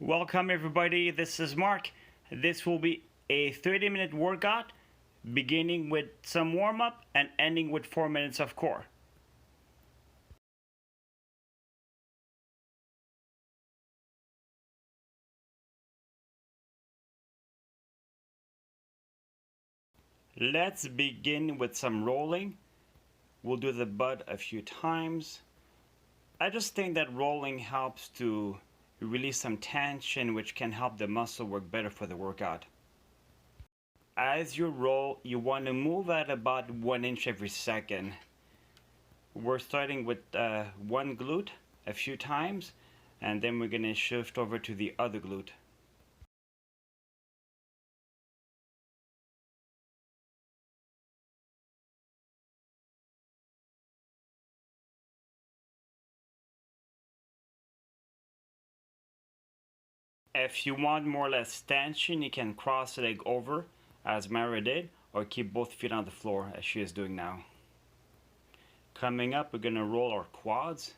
Welcome everybody, this is Mark. This will be a 30-minute workout beginning with some warm-up and ending with 4 minutes of core. Let's begin with some rolling. We'll do the butt a few times. I just think that rolling helps to release some tension, which can help the muscle work better for the workout. As you roll, you want to move at about 1 inch every second. We're starting with one glute a few times, and then we're going to shift over to the other glute. If you want more or less tension, you can cross the leg over as Mara did, or keep both feet on the floor as she is doing now. Coming up, we're going to roll our quads.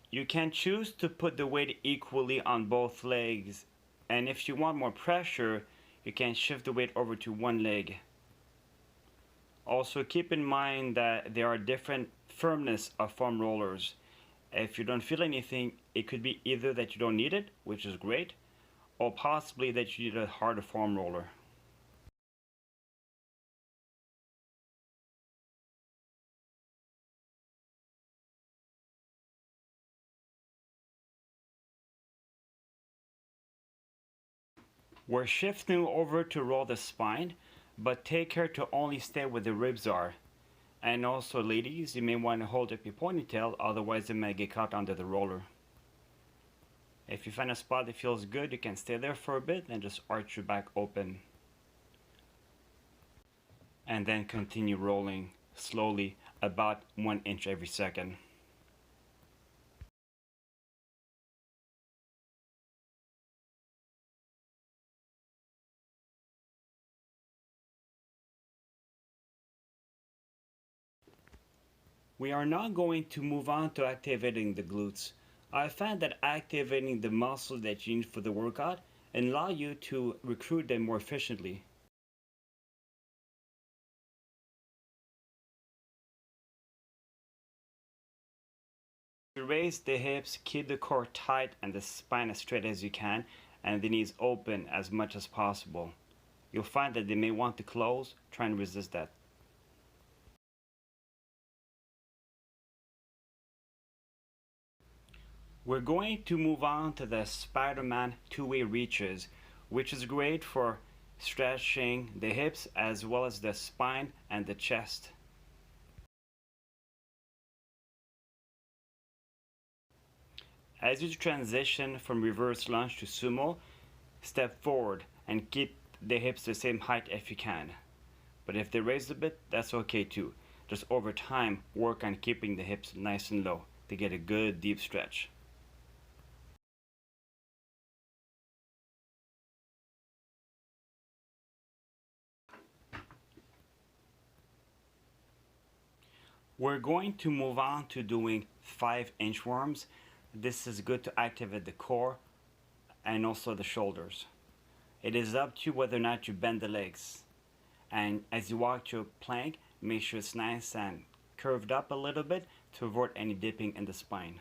You can choose to put the weight equally on both legs, and if you want more pressure, you can shift the weight over to one leg. Also keep in mind that there are different firmness of foam rollers. If you don't feel anything, it could be either that you don't need it, which is great, or possibly that you need a harder foam roller. We're shifting over to roll the spine, but take care to only stay where the ribs are. And also ladies, you may want to hold up your ponytail, otherwise it may get caught under the roller. If you find a spot that feels good, you can stay there for a bit and just arch your back open. And then continue rolling slowly, about 1 inch every second. We are now going to move on to activating the glutes. I found that activating the muscles that you need for the workout and allow you to recruit them more efficiently. To raise the hips, keep the core tight and the spine as straight as you can, and the knees open as much as possible. You'll find that they may want to close, try and resist that. We're going to move on to the Spider-Man two-way reaches, which is great for stretching the hips as well as the spine and the chest. As you transition from reverse lunge to sumo, step forward and keep the hips the same height if you can. But if they raise a bit, that's okay too. Just over time, work on keeping the hips nice and low to get a good deep stretch. We're going to move on to doing 5 inchworms. This is good to activate the core and also the shoulders. It is up to you whether or not you bend the legs. And as you walk to a plank, make sure it's nice and curved up a little bit to avoid any dipping in the spine.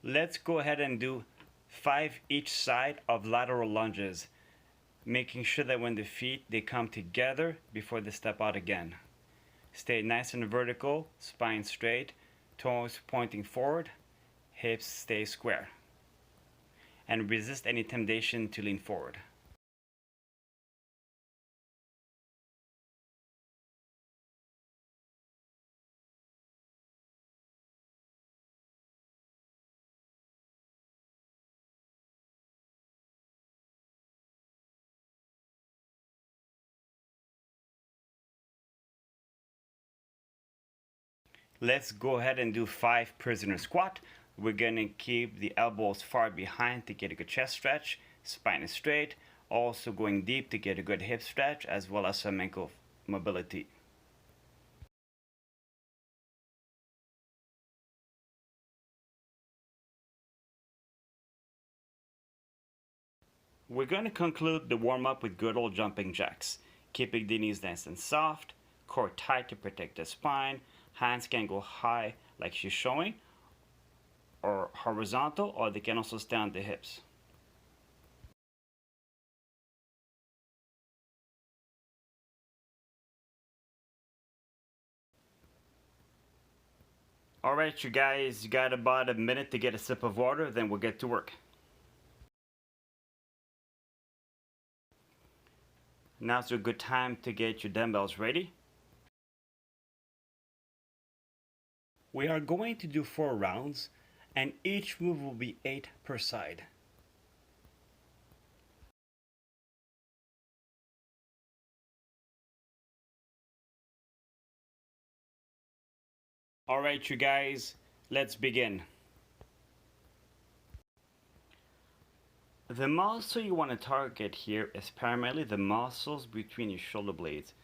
Let's go ahead and do 5 each side of lateral lunges, making sure that when the feet they come together before they step out again. Stay nice and vertical, spine straight, toes pointing forward, hips stay square. And resist any temptation to lean forward. Let's go ahead and do 5 prisoner squat. We're gonna keep the elbows far behind to get a good chest stretch, spine is straight, also going deep to get a good hip stretch as well as some ankle mobility. We're going to conclude the warm-up with good old jumping jacks, keeping the knees nice and soft, core tight to protect the spine, hands can go high like she's showing, or horizontal, or they can also stay on the hips. Alright you guys, you got about a minute to get a sip of water, then we'll get to work. Now's a good time to get your dumbbells ready. We are going to do 4 rounds, and each move will be 8 per side. Alright you guys, let's begin. The muscle you want to target here is primarily the muscles between your shoulder blades.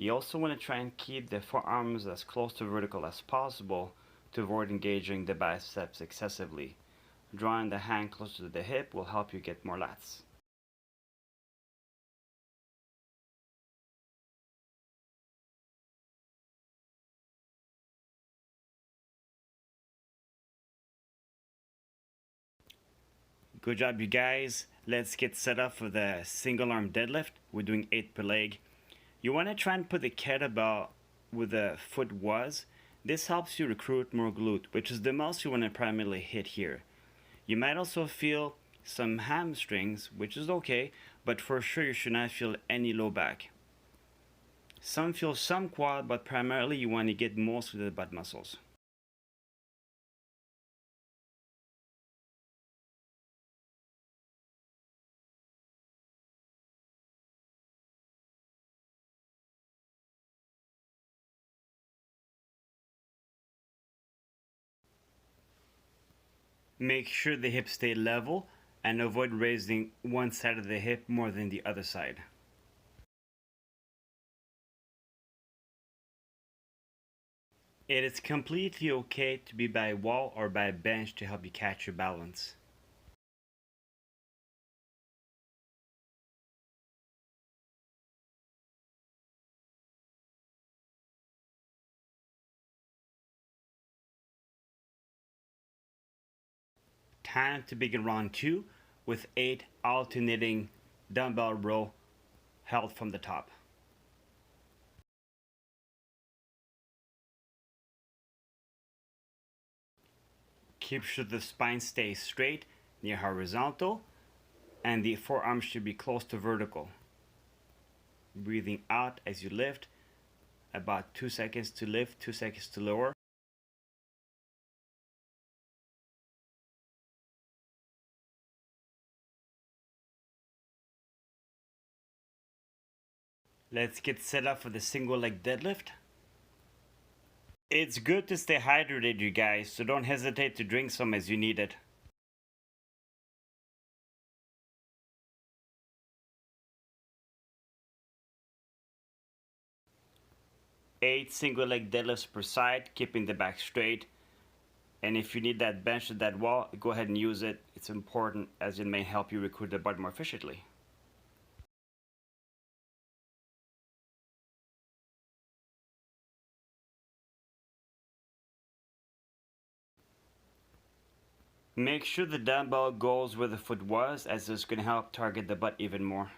You also want to try and keep the forearms as close to vertical as possible to avoid engaging the biceps excessively. Drawing the hand closer to the hip will help you get more lats. Good job you guys. Let's get set up for the single arm deadlift. We're doing 8 per leg. You want to try and put the kettlebell where the foot was. This helps you recruit more glute, which is the muscle you want to primarily hit here. You might also feel some hamstrings, which is okay, but for sure you should not feel any low back. Some feel some quad, but primarily you want to get most of the butt muscles. Make sure the hips stay level and avoid raising one side of the hip more than the other side. It is completely okay to be by a wall or by a bench to help you catch your balance. Time to begin round 2 with 8 alternating dumbbell row held from the top. Keep sure the spine stays straight, near horizontal, and the forearms should be close to vertical. Breathing out as you lift, about 2 seconds to lift, 2 seconds to lower. Let's get set up for the single leg deadlift. It's good to stay hydrated you guys, so don't hesitate to drink some as you need it. Eight single leg deadlifts per side, keeping the back straight. And if you need that bench to that wall, go ahead and use it. It's important as it may help you recruit the butt more efficiently. Make sure the dumbbell goes where the foot was, as it's going to help target the butt even more.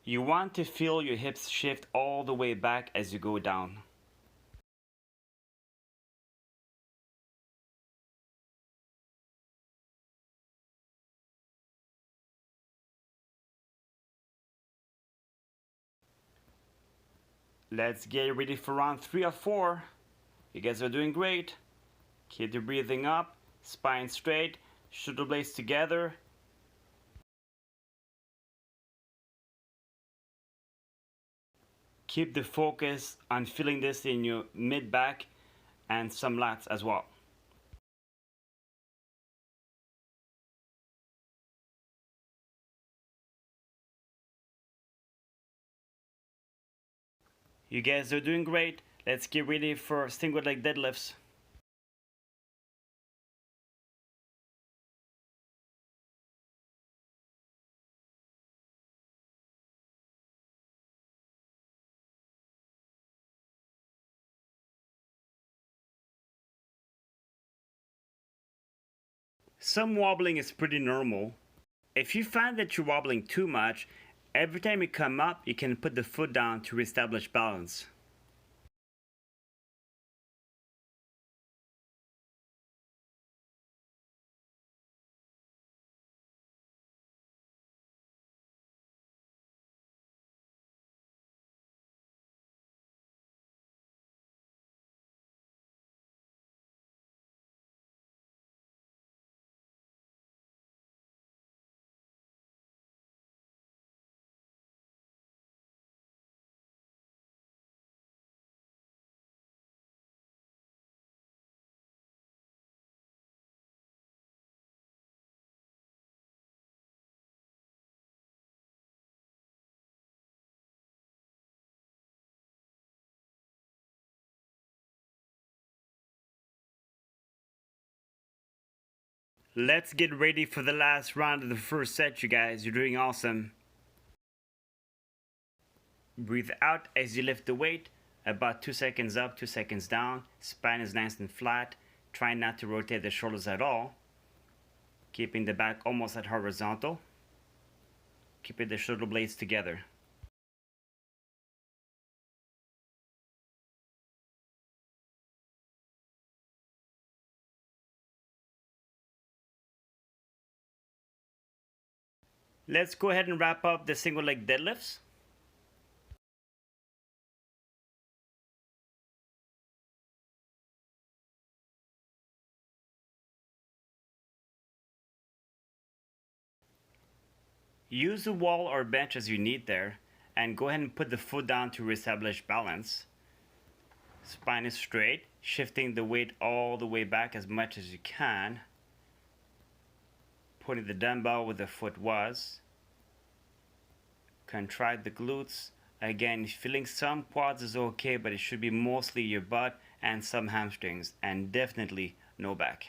You want to feel your hips shift all the way back as you go down. Let's get ready for round 3 of 4. You guys are doing great. Keep the breathing up, spine straight, shoulder blades together. Keep the focus on feeling this in your mid back and some lats as well. You guys are doing great. Let's get ready for single leg deadlifts. Some wobbling is pretty normal. If you find that you're wobbling too much, every time you come up, you can put the foot down to reestablish balance. Let's get ready for the last round of the first set, you guys. You're doing awesome. Breathe out as you lift the weight. About 2 seconds up, 2 seconds down. Spine is nice and flat. Try not to rotate the shoulders at all. Keeping the back almost at horizontal. Keeping the shoulder blades together. Let's go ahead and wrap up the single leg deadlifts. Use the wall or bench as you need there, and go ahead and put the foot down to reestablish balance. Spine is straight, shifting the weight all the way back as much as you can. Putting the dumbbell where the foot was. Contract the glutes. Again, feeling some quads is okay, but it should be mostly your butt and some hamstrings, and definitely no back.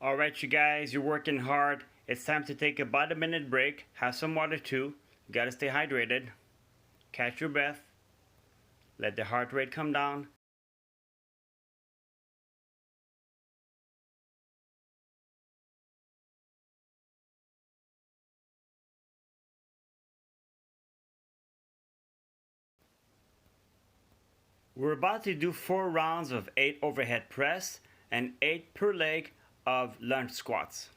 Alright, you guys, you're working hard. It's time to take about a minute break. Have some water too. You gotta stay hydrated. Catch your breath. Let the heart rate come down. We're about to do 4 rounds of 8 overhead press and 8 per leg of lunge squats.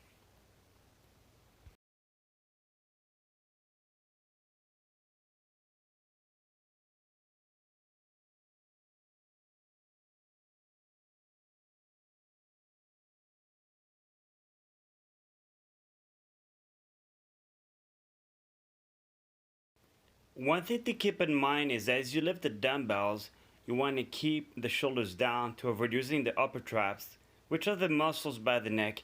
One thing to keep in mind is as you lift the dumbbells, you want to keep the shoulders down to avoid using the upper traps, which are the muscles by the neck.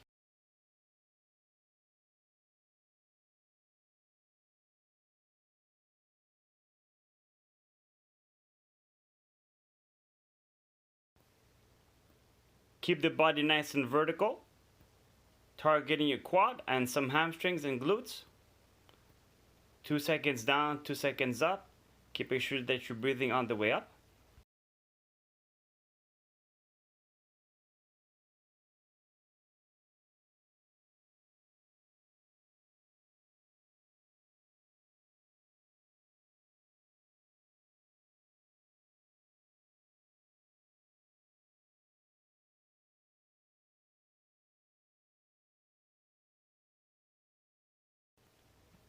Keep the body nice and vertical. targeting your quad and some hamstrings and glutes. 2 seconds down, 2 seconds up, keeping sure that you're breathing on the way up.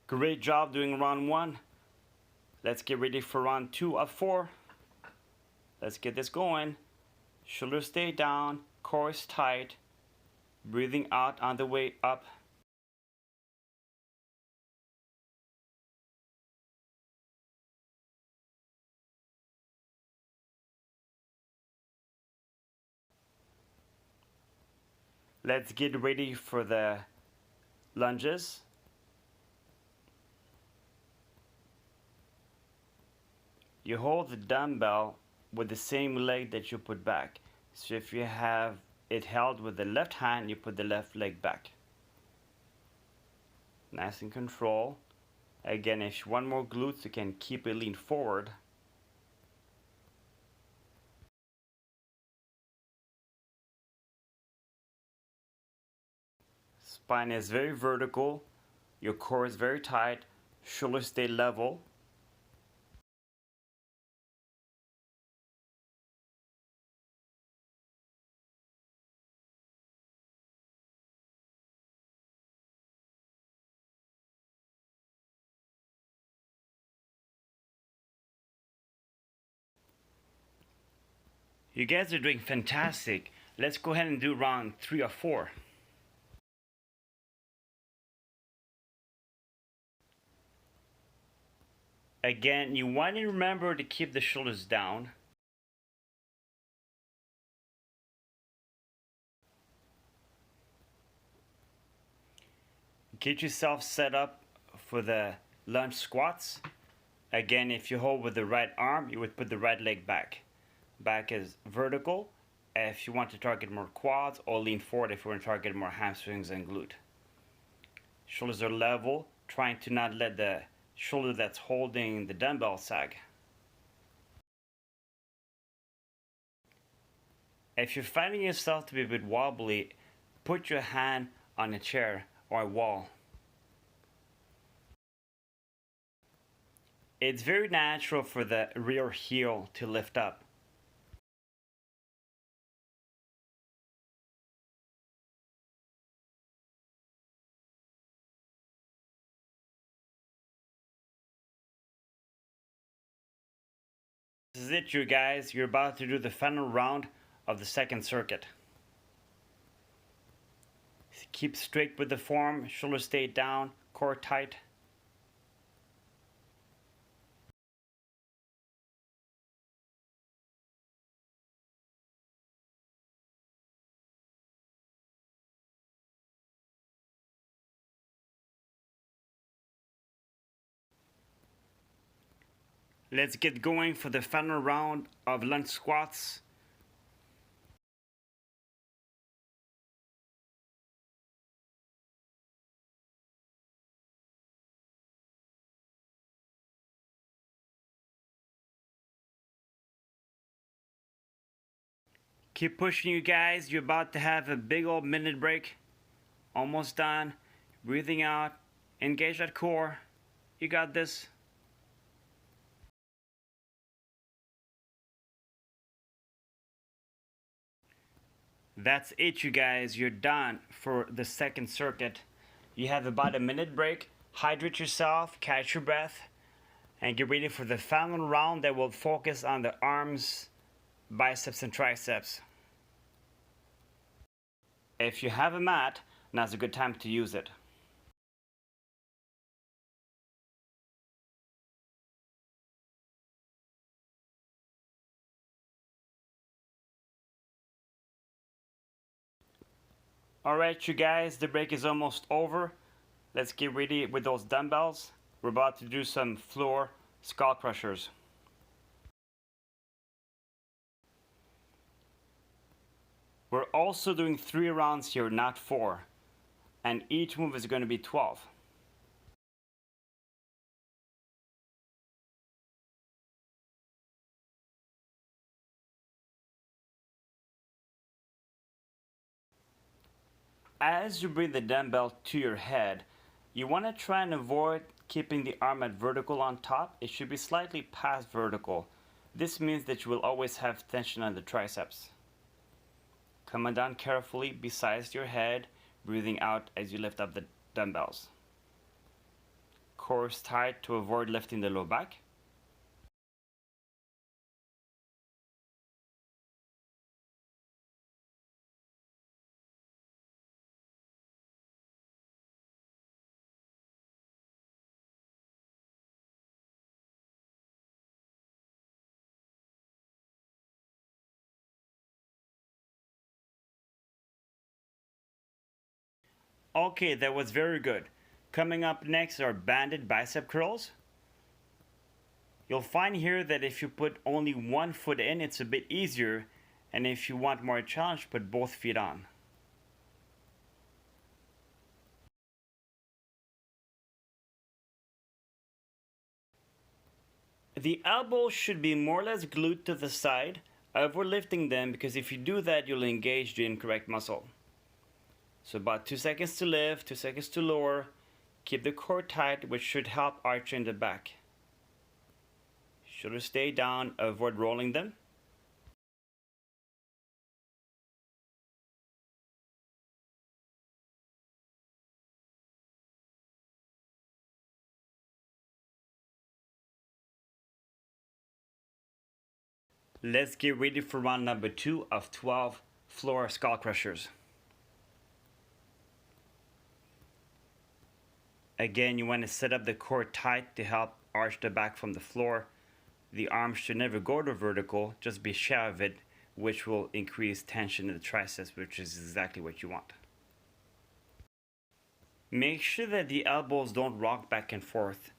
Great job doing round 1. Let's get ready for round 2 of 4. Let's get this going. Shoulders stay down, core is tight, breathing out on the way up. Let's get ready for the lunges. You hold the dumbbell with the same leg that you put back. So if you have it held with the left hand, you put the left leg back. Nice and control. Again, if you want more glutes, you can keep it lean forward. Spine is very vertical. Your core is very tight. Shoulders stay level. You guys are doing fantastic. Let's go ahead and do round 3 or 4. Again, you want to remember to keep the shoulders down. Get yourself set up for the lunge squats. Again, if you hold with the right arm, you would put the right leg back. Back is vertical if you want to target more quads, or lean forward if you want to target more hamstrings and glute. Shoulders are level, trying to not let the shoulder that's holding the dumbbell sag. If you're finding yourself to be a bit wobbly, put your hand on a chair or a wall. It's very natural for the rear heel to lift up. This is it, you guys. You're about to do the final round of the second circuit. Keep straight with the form, shoulders stay down, core tight. Let's get going for the final round of lunge squats. Keep pushing, you guys. You're about to have a big old minute break. Almost done. Breathing out. Engage that core. You got this. That's it, you guys. You're done for the second circuit. You have about a minute break. Hydrate yourself, catch your breath, and get ready for the final round that will focus on the arms, biceps, and triceps. If you have a mat, now's a good time to use it. Alright, you guys, the break is almost over. Let's get ready with those dumbbells. We're about to do some floor skull crushers. We're also doing 3 rounds here, not 4. and each move is going to be 12. As you bring the dumbbell to your head, you want to try and avoid keeping the arm at vertical on top. It should be slightly past vertical. This means that you will always have tension on the triceps. Coming down carefully beside your head, breathing out as you lift up the dumbbells. Core is tight to avoid lifting the low back. Okay, that was very good. Coming up next are banded bicep curls. You'll find here that if you put only one foot in, it's a bit easier, and if you want more challenge, put both feet on. The elbows should be more or less glued to the side, avoid lifting them because if you do that, you'll engage the incorrect muscle. So about 2 seconds to lift, 2 seconds to lower. Keep the core tight, which should help arch in the back. Shoulders stay down, avoid rolling them. Let's get ready for round number 2 of 12 floor skull crushers. Again, you want to set up the core tight to help arch the back from the floor. The arms should never go to vertical, just be shy of it, which will increase tension in the triceps, which is exactly what you want. Make sure that the elbows don't rock back and forth.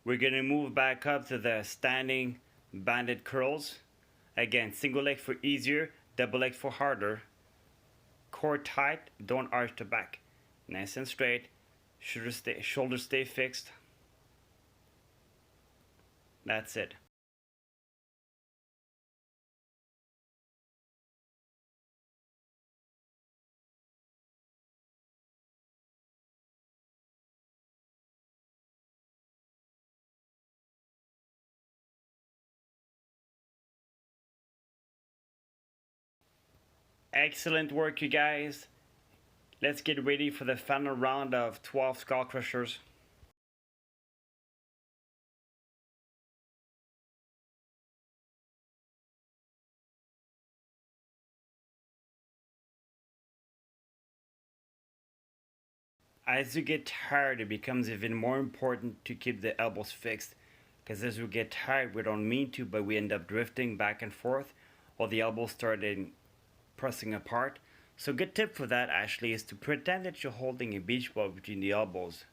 We're going to move back up to the standing banded curls. Again, single leg for easier, double leg for harder. Core tight, don't arch the back. Nice and straight. Shoulders stay fixed. That's it. Excellent work, you guys. Let's get ready for the final round of 12 skull crushers. As you get tired, it becomes even more important to keep the elbows fixed, because as we get tired, we don't mean to, but we end up drifting back and forth, or the elbows start pressing apart. So a good tip for that actually is to pretend that you're holding a beach ball between the elbows.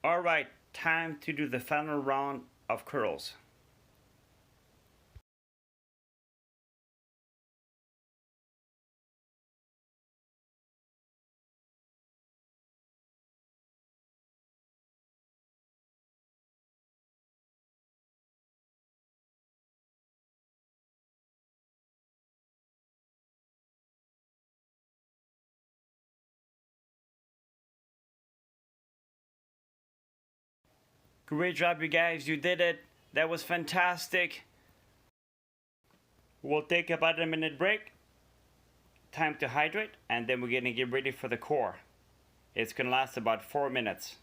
Alright, time to do the final round of curls. Great job, you guys. You did it. That was fantastic. We'll take about a minute break. time to hydrate, and then we're gonna get ready for the core. It's gonna last about 4 minutes.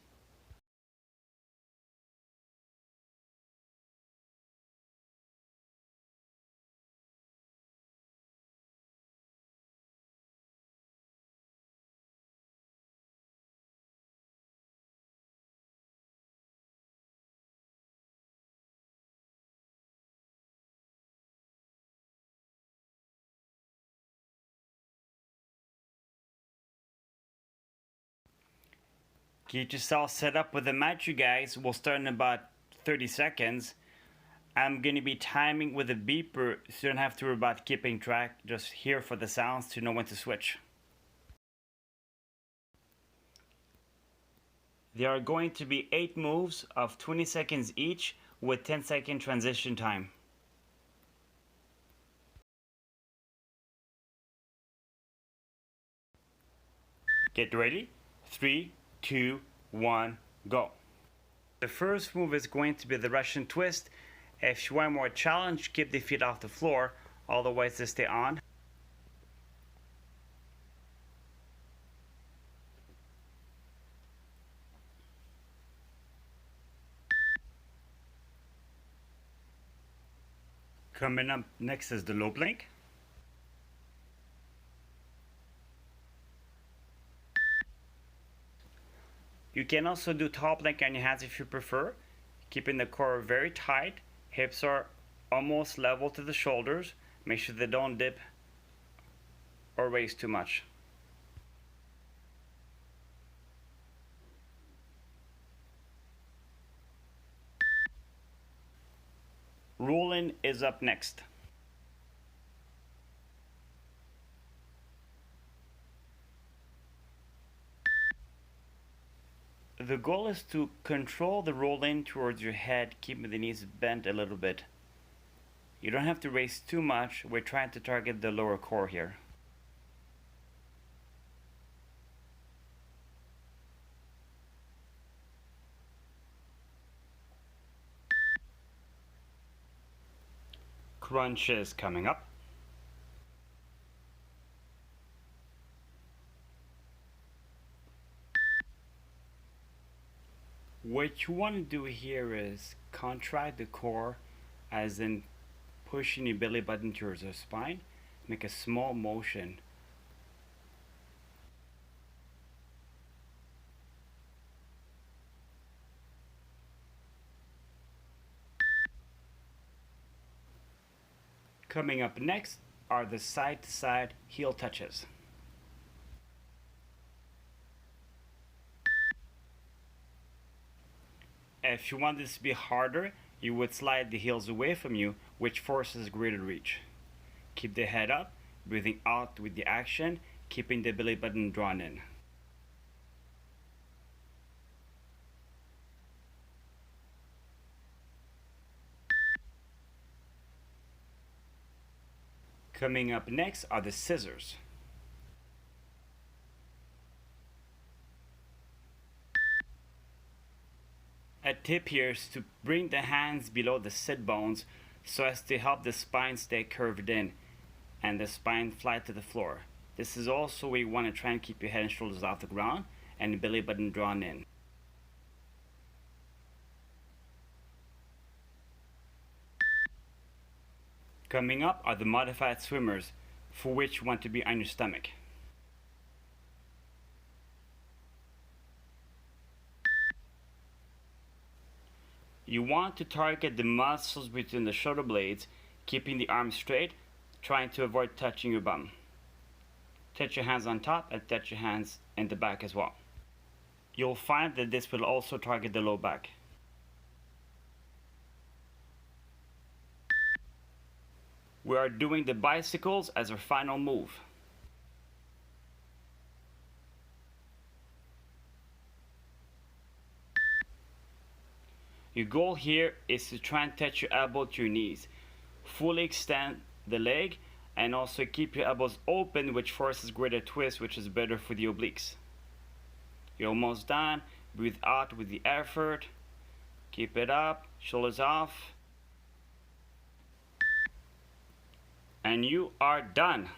Get yourself set up with the mat, you guys. We'll start in about 30 seconds. I'm going to be timing with a beeper so you don't have to worry about keeping track. Just hear for the sounds to know when to switch. There are going to be 8 moves of 20 seconds each with 10-second transition time. Get ready. 3, 2, 1, go. The first move is going to be the Russian twist. If you want more challenge, keep the feet off the floor, otherwise they stay on. Coming up next is the low plank. You can also do top plank on your hands if you prefer, keeping the core very tight. Hips are almost level to the shoulders. Make sure they don't dip or raise too much. Rolling is up next. The goal is to control the roll in towards your head, keeping the knees bent a little bit. You don't have to raise too much. We're trying to target the lower core here. Crunch is coming up. What you want to do here is contract the core, as in pushing your belly button towards the spine. Make a small motion. Coming up next are the side to side heel touches. If you want this to be harder, you would slide the heels away from you, which forces greater reach. Keep the head up, breathing out with the action, keeping the belly button drawn in. Coming up next are the scissors. A tip here is to bring the hands below the sit bones so as to help the spine stay curved in and the spine flat to the floor. This is also where you want to try and keep your head and shoulders off the ground and the belly button drawn in. Coming up are the modified swimmers, for which you want to be on your stomach. You want to target the muscles between the shoulder blades, keeping the arms straight, trying to avoid touching your bum. Touch your hands on top and touch your hands in the back as well. You'll find that this will also target the low back. We are doing the bicycles as our final move. Your goal here is to try and touch your elbow to your knees. Fully extend the leg and also keep your elbows open, which forces greater twist, which is better for the obliques. You're almost done. Breathe out with the effort. Keep it up, shoulders off. And you are done.